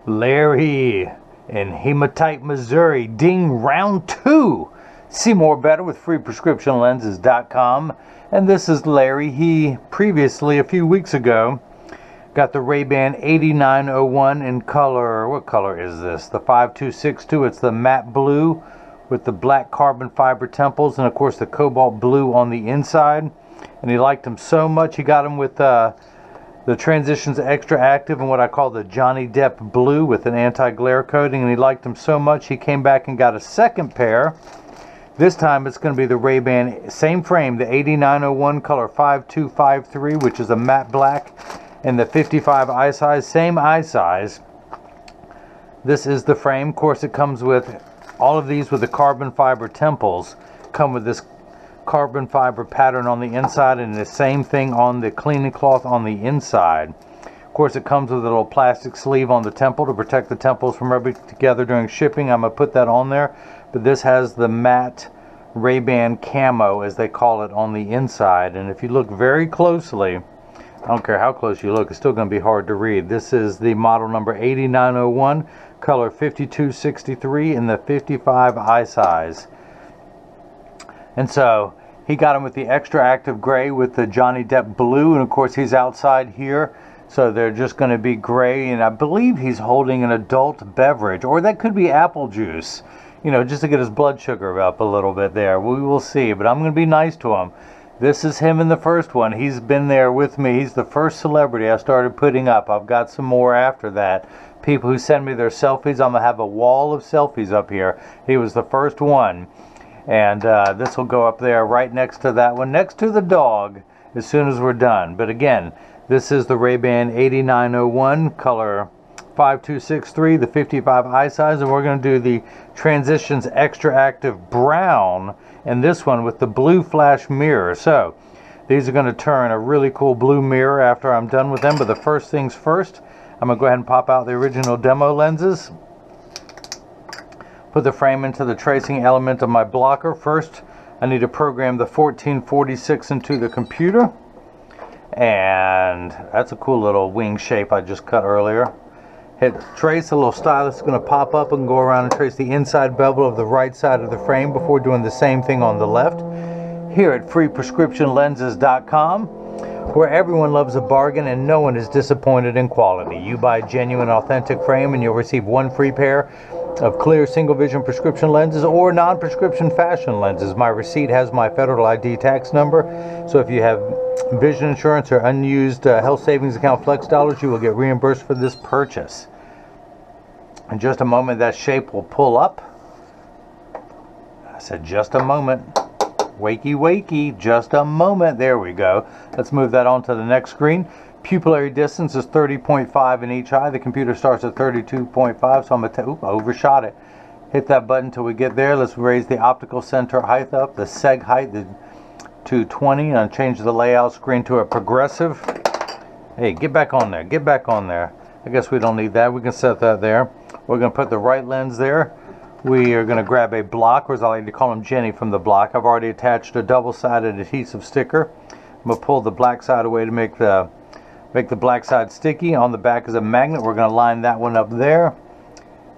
Larry in Hematite, Missouri. Ding, round 2. See more better with freeprescriptionlenses.com. And this is Larry. He previously, a few weeks ago, got the RayBan 8901 in color. What color is this? The 5262. It's the matte blue with the black carbon fiber temples and of course the cobalt blue on the inside. And he liked them so much he got them with the Transitions XTRAactive and what I call the Johnny Depp blue with an anti-glare coating, and he liked them so much he came back and got a second pair. This time it's going to be the RayBan, same frame, the 8901 color 5253, which is a matte black, and the 55 eye size, same eye size. This is the frame. Of course it comes with all of these with the carbon fiber temples, come with this carbon fiber pattern on the inside and the same thing on the cleaning cloth on the inside. Of course it comes with a little plastic sleeve on the temple to protect the temples from rubbing together during shipping. I'm going to put that on there, but this has the matte RayBan camo, as they call it, on the inside. And if you look very closely, I don't care how close you look, it's still going to be hard to read. This is the model number 8901, color 5263 in the 55 eye size. And so he got him with the XTRAactive gray with the Johnny Depp blue, and of course he's outside here, so they're just going to be gray. And I believe he's holding an adult beverage, or that could be apple juice, you know, just to get his blood sugar up a little bit there. We will see, but I'm going to be nice to him. This is him in the first one. He's been there with me. He's the first celebrity I started putting up. I've got some more after that. People who send me their selfies, I'm going to have a wall of selfies up here. He was the first one. And this will go up there right next to that one, next to the dog, as soon as we're done. But again, this is the RayBan 8901, color 5263, the 55 eye size, and we're going to do the Transitions XTRAactive brown, and this one with the blue flash mirror. So these are going to turn a really cool blue mirror after I'm done with them. But the first things first, I'm going to go ahead and pop out the original demo lenses. Put the frame into the tracing element of my blocker. First, I need to program the 1446 into the computer. And that's a cool little wing shape I just cut earlier. Hit trace, a little stylus is going to pop up and go around and trace the inside bevel of the right side of the frame before doing the same thing on the left. Here at freeprescriptionlenses.com, where everyone loves a bargain and no one is disappointed in quality. You buy a genuine, authentic frame and you'll receive one free pair of clear single vision prescription lenses or non-prescription fashion lenses. My receipt has my federal ID tax number, so if you have vision insurance or unused health savings account flex dollars, you will get reimbursed for this purchase. In just a moment that shape will pull up. I said just a moment. Wakey wakey, just a moment. There we go. Let's move that on to the next screen. Pupillary distance is 30.5 in each eye. The computer starts at 32.5, so I'm going to I overshot it. Hit that button until we get there. Let's raise the optical center height up, the seg height to 20, and change the layout screen to a progressive. Hey, get back on there. Get back on there. I guess we don't need that. We can set that there. We're going to put the right lens there. We are going to grab a block, or as I like to call them, Jenny from the block. I've already attached a double-sided adhesive sticker. I'm going to pull the black side away to make the black side sticky. On the back is a magnet. We're going to line that one up there.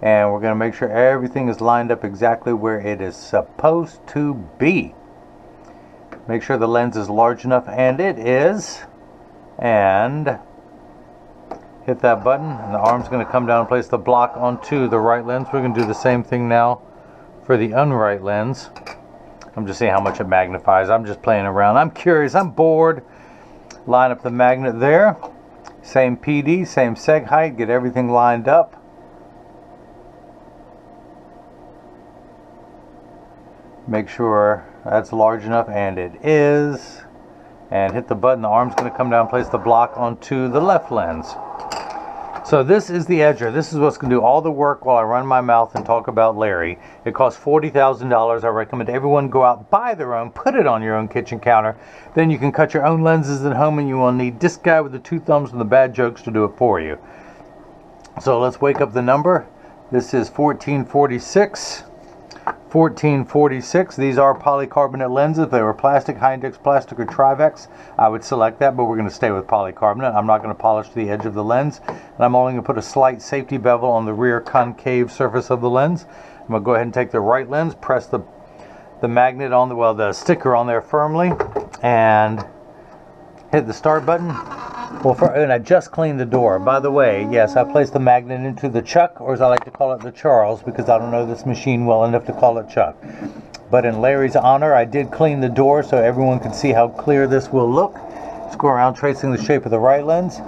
And we're going to make sure everything is lined up exactly where it is supposed to be. Make sure the lens is large enough, and it is. And hit that button, and the arm's going to come down and place the block onto the right lens. We're going to do the same thing now for the unright lens. I'm just seeing how much it magnifies. I'm just playing around. I'm curious. I'm bored. Line up the magnet there. Same PD, same seg height. Get everything lined up. Make sure that's large enough, and it is. And hit the button. The arm's going to come down and place the block onto the left lens. So this is the edger. This is what's going to do all the work while I run my mouth and talk about Larry. It costs $40,000. I recommend everyone go out, buy their own, put it on your own kitchen counter. Then you can cut your own lenses at home, and you will need this guy with the two thumbs and the bad jokes to do it for you. So let's wake up the number. This is 1446. 1446. These are polycarbonate lenses. If they were plastic, high-index plastic, or Trivex, I would select that, but we're going to stay with polycarbonate. I'm not going to polish the edge of the lens, and I'm only going to put a slight safety bevel on the rear concave surface of the lens. I'm going to go ahead and take the right lens, press the magnet on the sticker on there firmly, and hit the start button. And I just cleaned the door. By the way, yes, I placed the magnet into the chuck, or as I like to call it, the Charles, because I don't know this machine well enough to call it chuck. But in Larry's honor, I did clean the door so everyone can see how clear this will look. Just go around tracing the shape of the right lens.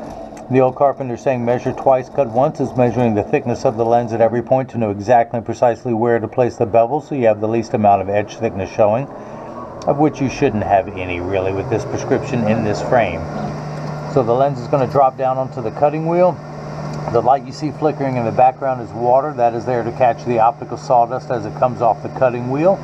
The old carpenter saying measure twice, cut once is measuring the thickness of the lens at every point to know exactly and precisely where to place the bevel so you have the least amount of edge thickness showing, of which you shouldn't have any really with this prescription in this frame. So the lens is going to drop down onto the cutting wheel. The light you see flickering in the background is water. That is there to catch the optical sawdust as it comes off the cutting wheel.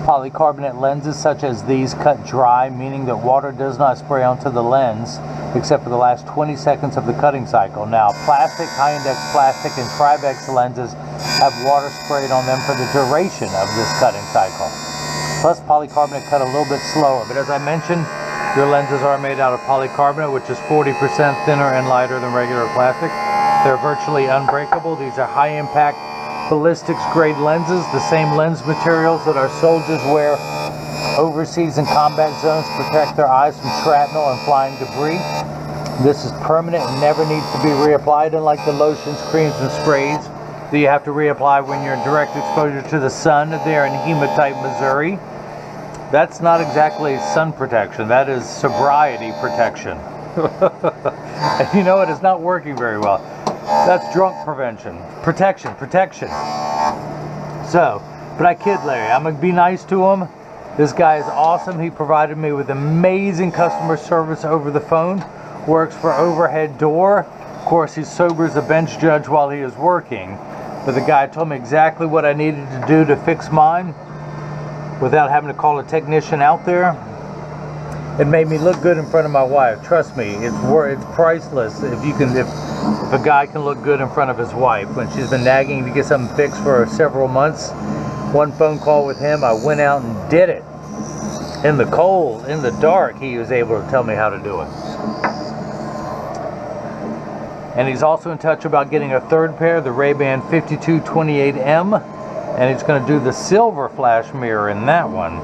Polycarbonate lenses such as these cut dry, meaning that water does not spray onto the lens except for the last 20 seconds of the cutting cycle. Now, plastic, high-index plastic, and Trivex lenses have water sprayed on them for the duration of this cutting cycle. Plus, polycarbonate cut a little bit slower, but as I mentioned, your lenses are made out of polycarbonate, which is 40% thinner and lighter than regular plastic. They're virtually unbreakable. These are high-impact ballistics grade lenses, the same lens materials that our soldiers wear overseas in combat zones to protect their eyes from shrapnel and flying debris. This is permanent and never needs to be reapplied, unlike the lotions, creams, and sprays that you have to reapply when you're in direct exposure to the sun there in Hematite, Missouri. That's not exactly sun protection, that is sobriety protection. And you know, it is not working very well. That's drunk prevention. Protection. So, but I kid Larry. I'm going to be nice to him. This guy is awesome. He provided me with amazing customer service over the phone. Works for Overhead Door. Of course, he sobers a bench judge while he is working. But the guy told me exactly what I needed to do to fix mine without having to call a technician out there. It made me look good in front of my wife. Trust me, it's priceless if a guy can look good in front of his wife when she's been nagging to get something fixed for several months. One phone call with him, I went out and did it. In the cold, in the dark, he was able to tell me how to do it. And he's also in touch about getting a third pair, the RayBan 5228M, and he's going to do the silver flash mirror in that one.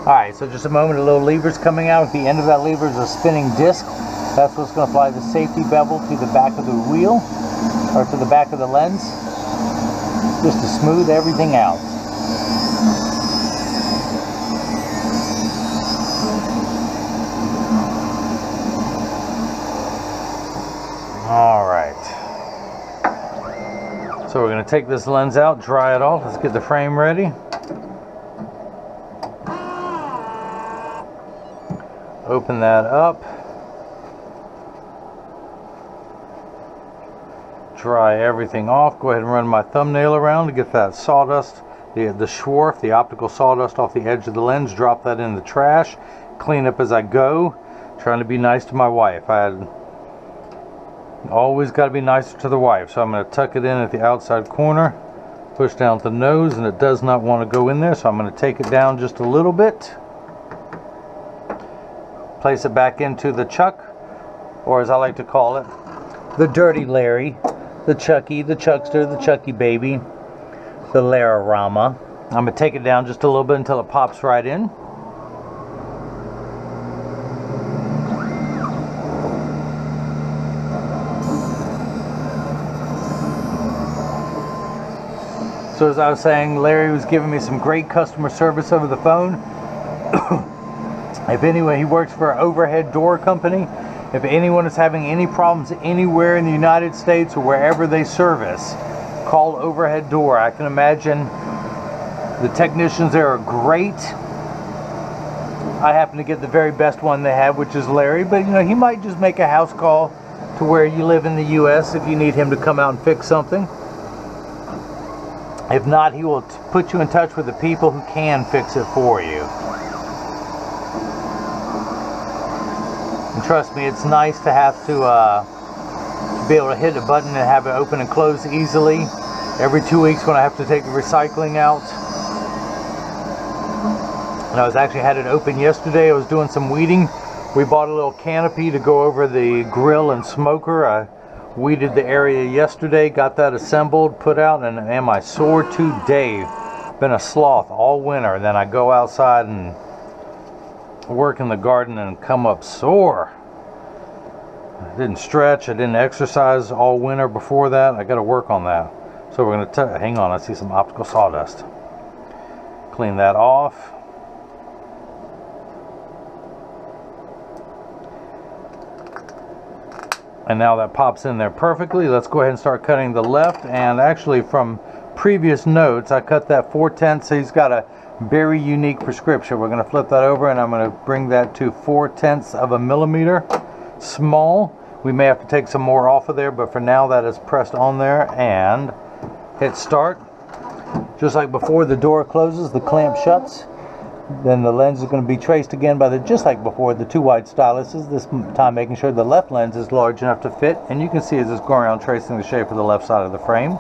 Alright, so just a moment, a little lever's coming out. At the end of that lever is a spinning disc. That's what's going to apply the safety bevel to the back of the wheel, or to the back of the lens, just to smooth everything out. Alright. So we're going to take this lens out, dry it off. Let's get the frame ready. Open that up, dry everything off. Go ahead and run my thumbnail around to get that sawdust, the swarf, the optical sawdust off the edge of the lens. Drop that in the trash, clean up as I go, trying to be nice to my wife. Always got to be nicer to the wife, so I'm going to tuck it in at the outside corner, push down at the nose, and it does not want to go in there, so I'm going to take it down just a little bit. Place it back into the chuck, or as I like to call it, the Dirty Larry, the Chucky, the Chuckster, the Chucky baby, the Lararama. I'm going to take it down just a little bit until it pops right in. So as I was saying, Larry was giving me some great customer service over the phone. If anyone, he works for an Overhead Door company. If anyone is having any problems anywhere in the United States or wherever they service, call Overhead Door. I can imagine the technicians there are great. I happen to get the very best one they have, which is Larry, but you know, he might just make a house call to where you live in the US if you need him to come out and fix something. If not, he will put you in touch with the people who can fix it for you. And trust me, it's nice to have to be able to hit a button and have it open and close easily. Every 2 weeks when I have to take the recycling out. And I actually had it open yesterday. I was doing some weeding. We bought a little canopy to go over the grill and smoker. I weeded the area yesterday, got that assembled, put out, and am I sore today. Been a sloth all winter. Then I go outside and work in the garden and come up sore. I didn't stretch, I didn't exercise all winter before that. I got to work on that. So we're going to hang on, I see some optical sawdust. Clean that off. And now that pops in there perfectly. Let's go ahead and start cutting the left. And actually, from previous notes, I cut that 4/10. So he's got a very unique prescription. We're going to flip that over and I'm going to bring that to 4/10 of a millimeter. Small. We may have to take some more off of there, but for now that is pressed on there. And hit start. Just like before, the door closes, the clamp shuts. Then the lens is going to be traced again by just like before, the 2 wide styluses, this time making sure the left lens is large enough to fit. And you can see as it's going around tracing the shape of the left side of the frame.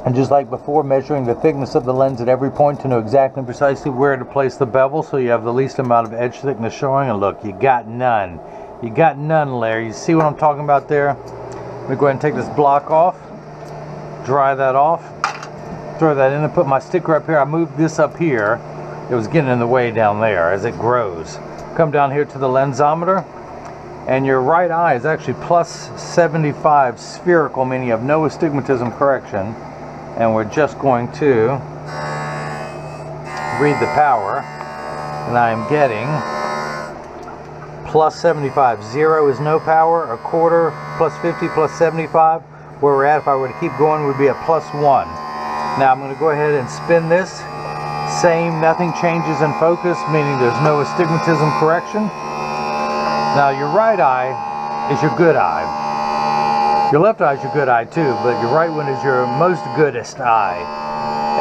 And just like before, measuring the thickness of the lens at every point to know exactly and precisely where to place the bevel so you have the least amount of edge thickness showing. And look, you got none. You got none, Larry. You see what I'm talking about there? Let me go ahead and take this block off. Dry that off, throw that in and put my sticker up here. I moved this up here. It was getting in the way down there as it grows. Come down here to the lensometer, and your right eye is actually plus 75 spherical, meaning you have no astigmatism correction. And we're just going to read the power, and I am getting plus 75. 0 is no power, a quarter, plus 50, plus 75. Where we're at, if I were to keep going, would be at plus 1. Now I'm going to go ahead and spin this. Same, nothing changes in focus, meaning there's no astigmatism correction. Now your right eye is your good eye. Your left eye is your good eye too, but your right one is your most goodest eye.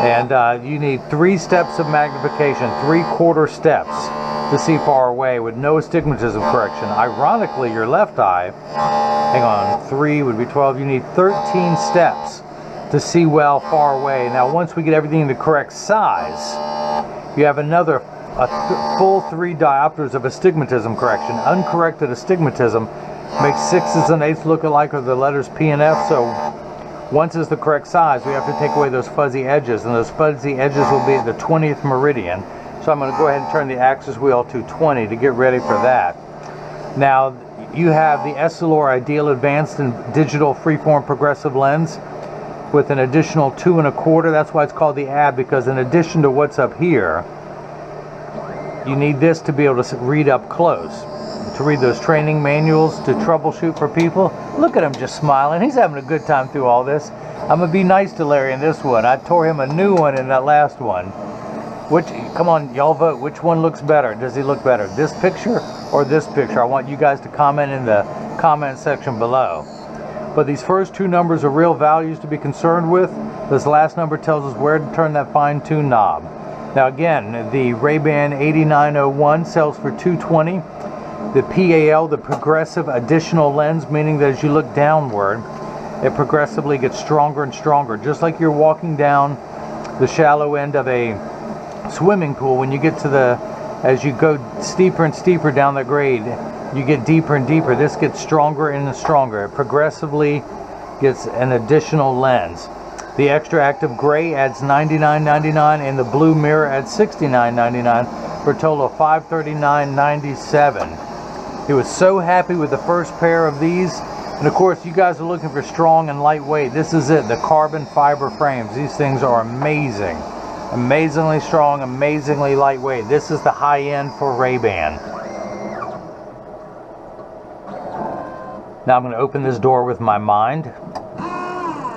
And you need 3 steps of magnification, 3/4 steps to see far away with no astigmatism correction. Ironically, your left eye, hang on, 3 would be 12. You need 13 steps to see well far away. Now, once we get everything in the correct size, you have another full 3 diopters of astigmatism correction. Uncorrected astigmatism makes 6s and 8s look alike, or the letters P and F. So once it's the correct size, we have to take away those fuzzy edges, and those fuzzy edges will be at the 20th meridian. So I'm going to go ahead and turn the axis wheel to 20 to get ready for that. Now, you have the Essilor Ideal Advanced and digital freeform progressive lens with an additional 2 1/4. That's why it's called the AB, because in addition to what's up here, you need this to be able to read up close, to read those training manuals, to troubleshoot for people. Look at him just smiling. He's having a good time through all this. I'm going to be nice to Larry in this one. I tore him a new one in that last one. Come on, y'all vote. Which one looks better? Does he look better? This picture or this picture? I want you guys to comment in the comment section below. But these first 2 numbers are real values to be concerned with. This last number tells us where to turn that fine-tune knob. Now again, the RayBan 8901 sells for $220. The PAL, the progressive additional lens, meaning that as you look downward, it progressively gets stronger and stronger. Just like you're walking down the shallow end of a swimming pool, when you get to as you go steeper and steeper down the grade, you get deeper and deeper. This gets stronger and stronger. It progressively gets an additional lens. The extra active gray adds $99.99 and the blue mirror adds $69.99 for a total of $539.97. He was so happy with the first pair of these. And of course, you guys are looking for strong and lightweight. This is it, the carbon fiber frames. These things are amazing. Amazingly strong, amazingly lightweight. This is the high end for RayBan. Now I'm going to open this door with my mind.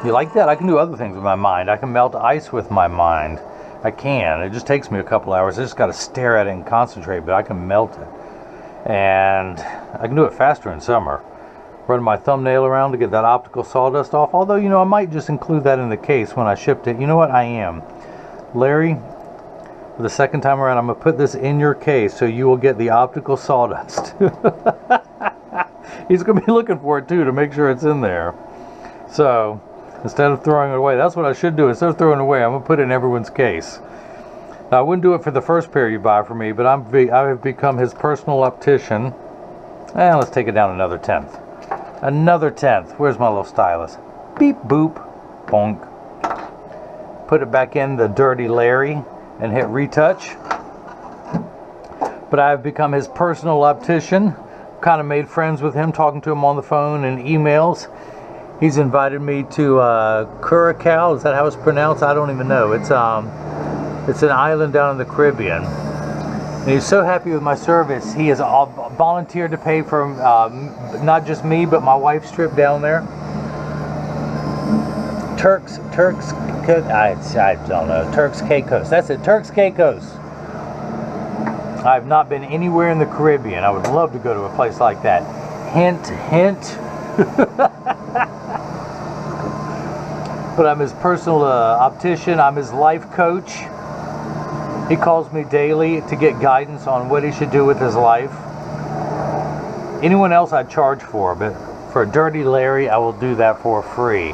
You like that? I can do other things with my mind. I can melt ice with my mind. I can. It just takes me a couple hours. I just got to stare at it and concentrate, but I can melt it. and I can do it faster in summer. Run my thumbnail around to get that optical sawdust off, although, you know, I might just include that in the case when I shipped it. You know what? I am. Larry, for the second time around, I'm going to put this in your case so you will get the optical sawdust. He's going to be looking for it too to make sure it's in there. So instead of throwing it away, that's what I should do. Instead of throwing it away, I'm going to put it in everyone's case. Now, I wouldn't do it for the first pair you buy for me, but I have become his personal optician. And let's take it down another tenth. Another tenth. Where's my little stylus? Beep, boop, bonk. Put it back in the Dirty Larry and hit retouch. But I've become his personal optician. Kind of made friends with him, talking to him on the phone and emails. He's invited me to Curacao. Is that how it's pronounced? I don't even know. It's an island down in the Caribbean. And he's so happy with my service, he has volunteered to pay for not just me, but my wife's trip down there. Turks Caicos. That's it, Turks Caicos. I've not been anywhere in the Caribbean. I would love to go to a place like that. Hint, hint. But I'm his personal optician. I'm his life coach. He calls me daily to get guidance on what he should do with his life. Anyone else I'd charge for, but for Dirty Larry, I will do that for free.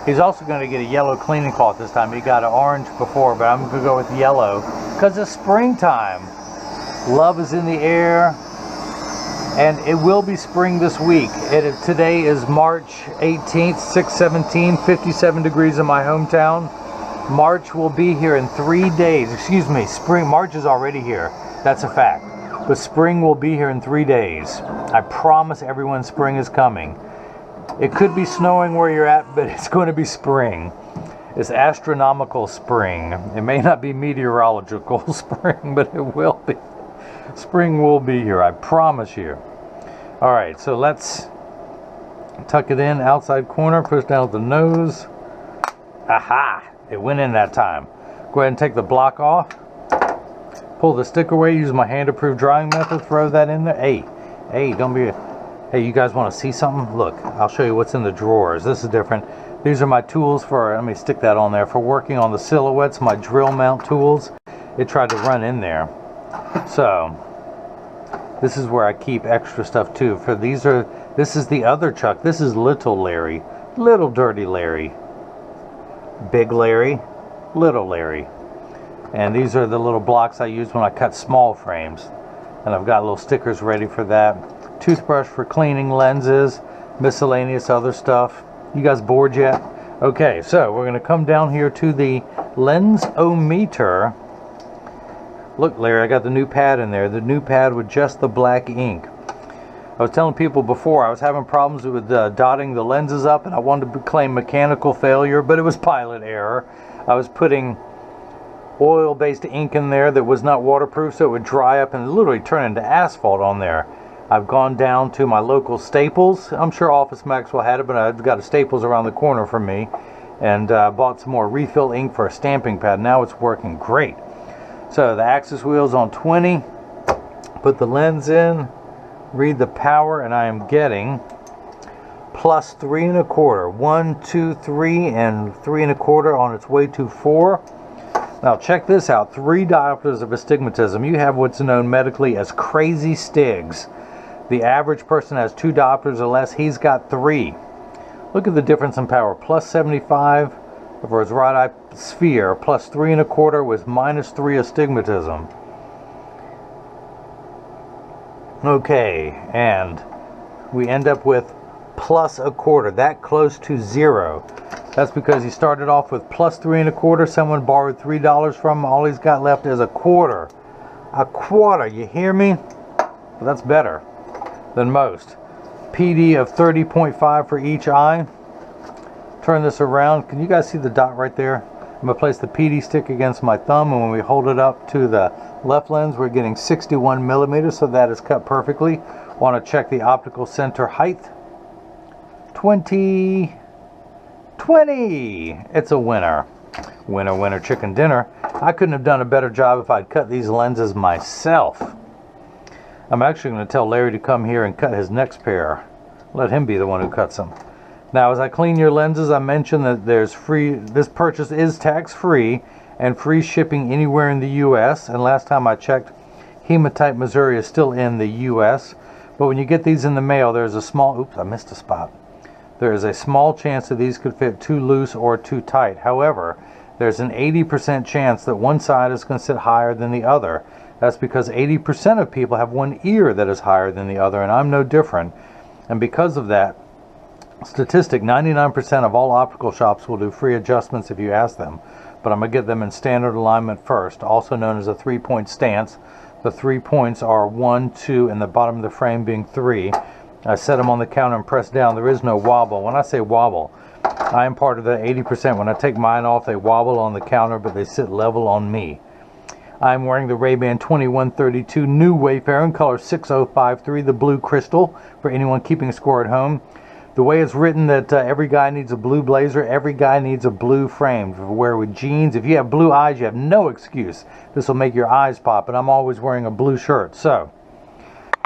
He's also going to get a yellow cleaning cloth this time. He got an orange before, but I'm going to go with yellow because it's springtime. Love is in the air, and it will be spring this week. Today is March 18th, 6/17, 57 degrees in my hometown. March will be here in 3 days. Excuse me, spring. March is already here. That's a fact. But spring will be here in 3 days. I promise everyone spring is coming. It could be snowing where you're at, but it's going to be spring. It's astronomical spring. It may not be meteorological spring, but it will be. Spring will be here, I promise you. All right, so let's tuck it in, outside corner, push down with the nose. Aha! It went in that time. Go ahead and take the block off. Pull the stick away, use my hand-approved drying method, throw that in there. Hey, don't be... Hey, you guys want to see something? Look, I'll show you what's in the drawers. This is different. These are my tools for, let me stick that on there, for working on the silhouettes, my drill mount tools. It tried to run in there. So, this is where I keep extra stuff too. This is the other Chuck. This is Little Larry. Little Dirty Larry. Big Larry. Little Larry. And these are the little blocks I use when I cut small frames. And I've got little stickers ready for that. Toothbrush for cleaning lenses. Miscellaneous other stuff. You guys bored yet? Okay, so we're going to come down here to the lens-o-meter. Look, Larry, I got the new pad in there. The new pad with just the black ink. I was telling people before I was having problems with dotting the lenses up, and I wanted to claim mechanical failure, but it was pilot error. I was putting oil-based ink in there that was not waterproof, so it would dry up and literally turn into asphalt on there. I've gone down to my local Staples. I'm sure Office Max will have it, but I've got a Staples around the corner from me, and bought some more refill ink for a stamping pad. Now it's working great. So the axis wheel's on 20. Put the lens in, read the power, and I am getting plus 3 1/4. 1, 2, 3, and 3 1/4 on its way to 4. Now check this out. 3 diopters of astigmatism. You have what's known medically as crazy stigs. The average person has 2 diopters or less. He's got 3. Look at the difference in power. Plus 75 for his right eye sphere. Plus 3 1/4 with minus 3 astigmatism. Okay, and we end up with plus 1/4. That close to 0. That's because he started off with plus 3 1/4. Someone borrowed $3 from him. All he's got left is 1/4. 1/4, you hear me? Well, that's better than most. PD of 30.5 for each eye. Turn this around. Can you guys see the dot right there? I'm going to place the PD stick against my thumb, and when we hold it up to the left lens, we're getting 61 millimeters, so that is cut perfectly. Want to check the optical center height. 20. It's a winner. Winner, winner, chicken dinner. I couldn't have done a better job if I'd cut these lenses myself. I'm actually going to tell Larry to come here and cut his next pair. Let him be the one who cuts them. Now, as I clean your lenses, I mentioned that this purchase is tax-free and free shipping anywhere in the U.S. And last time I checked, Hematite Missouri is still in the U.S. But when you get these in the mail, there's a small, oops, I missed a spot. There is a small chance that these could fit too loose or too tight. However, there's an 80% chance that one side is going to sit higher than the other. That's because 80% of people have one ear that is higher than the other, and I'm no different. And because of that statistic, 99% of all optical shops will do free adjustments if you ask them. But I'm going to get them in standard alignment first, also known as a 3-point stance. The 3 points are 1, 2, and the bottom of the frame being 3. I set them on the counter and press down. There is no wobble. When I say wobble, I am part of the 80%. When I take mine off, they wobble on the counter, but they sit level on me. I'm wearing the RayBan 2132 New Wayfarer in color 6053, the blue crystal, for anyone keeping score at home. The way it's written that every guy needs a blue blazer, every guy needs a blue frame to wear with jeans. If you have blue eyes, you have no excuse. This will make your eyes pop, and I'm always wearing a blue shirt, so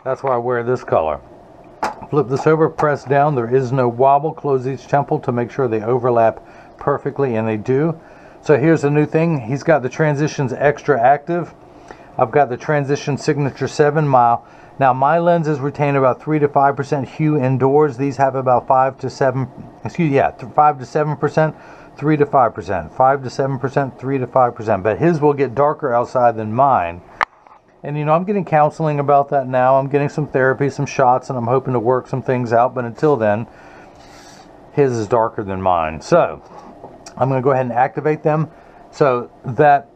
that's why I wear this color. Flip this over, press down. There is no wobble. Close each temple to make sure they overlap perfectly, and they do. So here's the new thing. He's got the Transitions XTRAactive. I've got the Transition Signature 7 mile. Now my lenses retain about 3 to 5% hue indoors. These have about 5 to 7%, 3 to 5%, 5 to 7%, 3 to 5%. But his will get darker outside than mine. And you know, I'm getting counseling about that now. I'm getting some therapy, some shots, and I'm hoping to work some things out. But until then, his is darker than mine. So I'm going to go ahead and activate them. So that,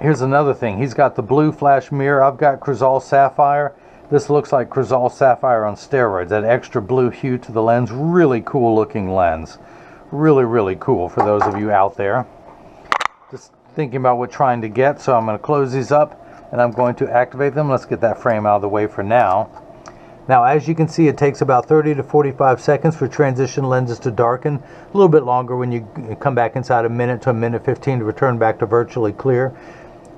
here's another thing. He's got the blue flash mirror. I've got Crizal Sapphire. This looks like Crizal Sapphire on steroids. That extra blue hue to the lens. Really cool looking lens. Really, really cool for those of you out there just thinking about what trying to get. So I'm going to close these up and I'm going to activate them. Let's get that frame out of the way for now. Now, as you can see, it takes about 30 to 45 seconds for transition lenses to darken. A little bit longer when you come back inside a minute to a minute 15 to return back to virtually clear.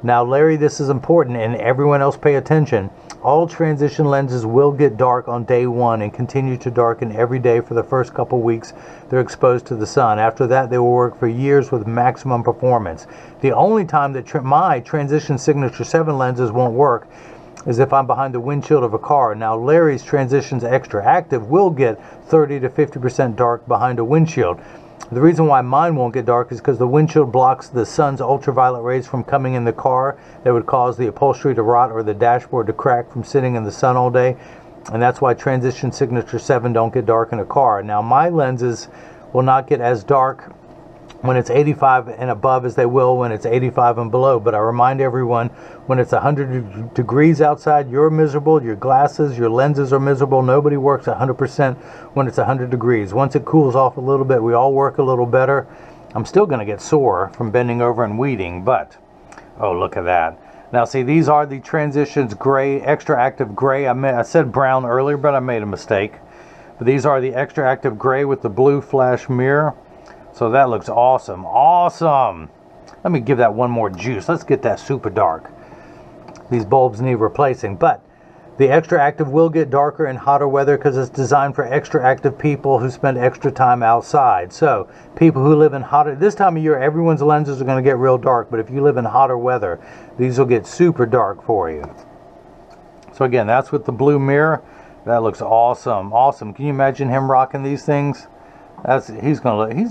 Now, Larry, this is important, and everyone else pay attention. All transition lenses will get dark on day one and continue to darken every day for the first couple weeks they're exposed to the sun. After that, they will work for years with maximum performance. The only time that my Transition Signature 7 lenses won't work is if I'm behind the windshield of a car. Now, Larry's Transitions XTRAactive will get 30 to 50% dark behind a windshield. The reason why mine won't get dark is because the windshield blocks the sun's ultraviolet rays from coming in the car that would cause the upholstery to rot or the dashboard to crack from sitting in the sun all day. And that's why Transition Signature 7 don't get dark in a car. Now, my lenses will not get as dark when it's 85 and above as they will when it's 85 and below. But I remind everyone, when it's 100 degrees outside, you're miserable, your glasses, your lenses are miserable. Nobody works 100% when it's 100 degrees. Once it cools off a little bit, we all work a little better. I'm still going to get sore from bending over and weeding, but oh, look at that. Now see, these are the Transitions Gray, XTRAactive Gray. I said brown earlier, but I made a mistake. But these are the XTRAactive Gray with the blue flash mirror. So that looks awesome. Awesome. Let me give that one more juice. Let's get that super dark. These bulbs need replacing. But the XTRAactive will get darker in hotter weather because it's designed for extra active people who spend extra time outside. So people who live in hotter, this time of year, everyone's lenses are going to get real dark. But if you live in hotter weather, these will get super dark for you. So again, that's with the blue mirror. That looks awesome. Awesome. Can you imagine him rocking these things? He's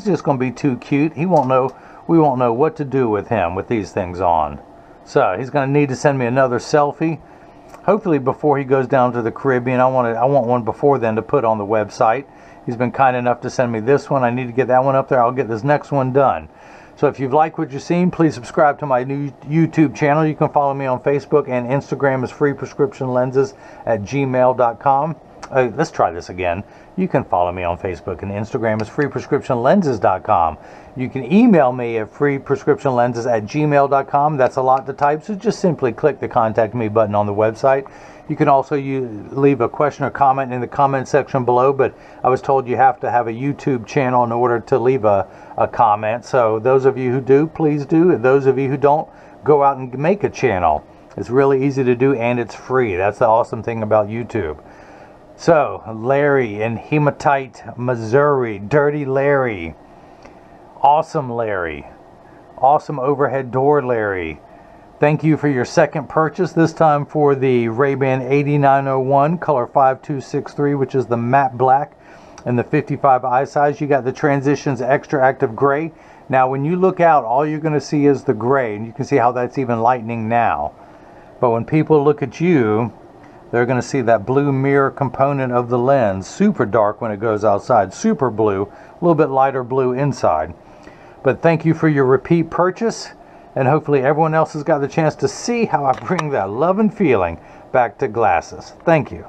just gonna be too cute. We won't know what to do with him with these things on. So he's gonna need to send me another selfie, hopefully before he goes down to the Caribbean. I want one before then to put on the website. He's been kind enough to send me this one. I need to get that one up there. I'll get this next one done. So if you've liked what you've seen, please subscribe to my new YouTube channel. You can follow me on Facebook and Instagram as freeprescriptionlenses@gmail.com. Let's try this again. You can follow me on Facebook and Instagram as freeprescriptionlenses.com. You can email me at freeprescriptionlenses@gmail.com. That's a lot to type, so just simply click the Contact Me button on the website. You can also leave a question or comment in the comment section below, but I was told you have to have a YouTube channel in order to leave a comment. So those of you who do, please do. And those of you who don't, go out and make a channel. It's really easy to do, and it's free. That's the awesome thing about YouTube. So, Larry in Hematite, Missouri. Dirty Larry. Awesome Larry. Awesome overhead door Larry. Thank you for your second purchase, this time for the RayBan 8901, color 5263, which is the matte black, and the 55 eye size. You got the Transitions XTRAactive gray. Now, when you look out, all you're going to see is the gray, and you can see how that's even lightening now. But when people look at you, they're going to see that blue mirror component of the lens. Super dark when it goes outside, super blue, a little bit lighter blue inside. But thank you for your repeat purchase, and hopefully everyone else has got the chance to see how I bring that love and feeling back to glasses. Thank you.